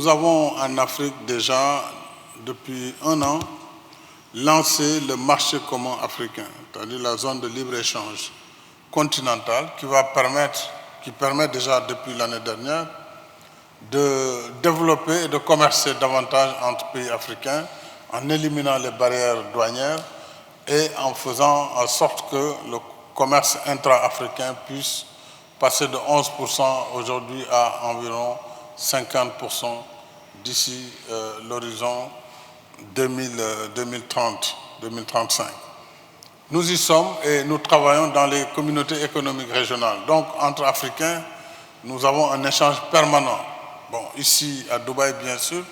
Nous avons en Afrique déjà, depuis un an, lancé le marché commun africain, c'est-à-dire la zone de libre-échange continentale qui permet déjà depuis l'année dernière de développer et de commercer davantage entre pays africains en éliminant les barrières douanières et en faisant en sorte que le commerce intra-africain puisse passer de 11% aujourd'hui à environ 50% d'ici l'horizon 2030-2035. Nous y sommes et nous travaillons dans les communautés économiques régionales. Donc, entre Africains, nous avons un échange permanent. Bon, ici, à Dubaï, bien sûr,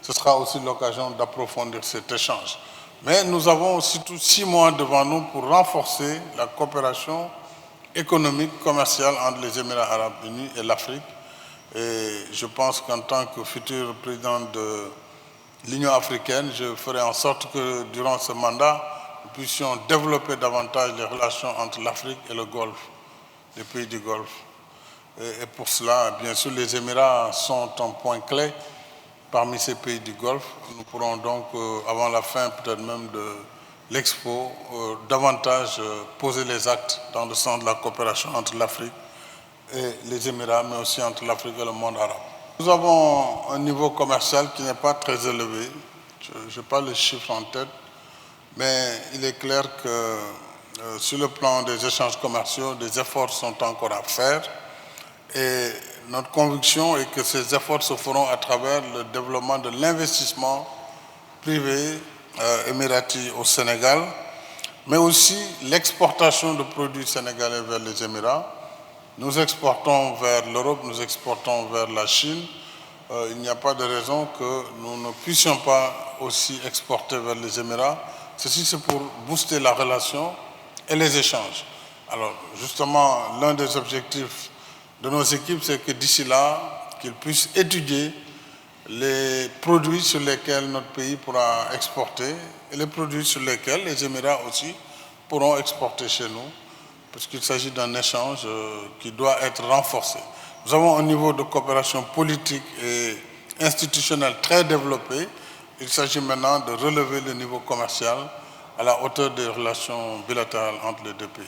ce sera aussi l'occasion d'approfondir cet échange. Mais nous avons surtout 6 mois devant nous pour renforcer la coopération économique, commerciale entre les Émirats arabes unis et l'Afrique. Et je pense qu'en tant que futur président de l'Union africaine, je ferai en sorte que durant ce mandat, nous puissions développer davantage les relations entre l'Afrique et le Golfe, les pays du Golfe. Et pour cela, bien sûr, les Émirats sont un point clé parmi ces pays du Golfe. Nous pourrons donc, avant la fin peut-être même de l'Expo, davantage poser les actes dans le sens de la coopération entre l'Afrique et les Émirats, mais aussi entre l'Afrique et le monde arabe. Nous avons un niveau commercial qui n'est pas très élevé. Je n'ai pas le chiffre en tête, mais il est clair que sur le plan des échanges commerciaux, des efforts sont encore à faire. Et notre conviction est que ces efforts se feront à travers le développement de l'investissement privé émirati au Sénégal, mais aussi l'exportation de produits sénégalais vers les Émirats. Nous exportons vers l'Europe, nous exportons vers la Chine. Il n'y a pas de raison que nous ne puissions pas aussi exporter vers les Émirats. Ceci, c'est pour booster la relation et les échanges. Alors, justement, l'un des objectifs de nos équipes, c'est que d'ici là, qu'ils puissent étudier les produits sur lesquels notre pays pourra exporter et les produits sur lesquels les Émirats aussi pourront exporter chez nous, parce qu'il s'agit d'un échange qui doit être renforcé. Nous avons un niveau de coopération politique et institutionnelle très développé. Il s'agit maintenant de relever le niveau commercial à la hauteur des relations bilatérales entre les deux pays.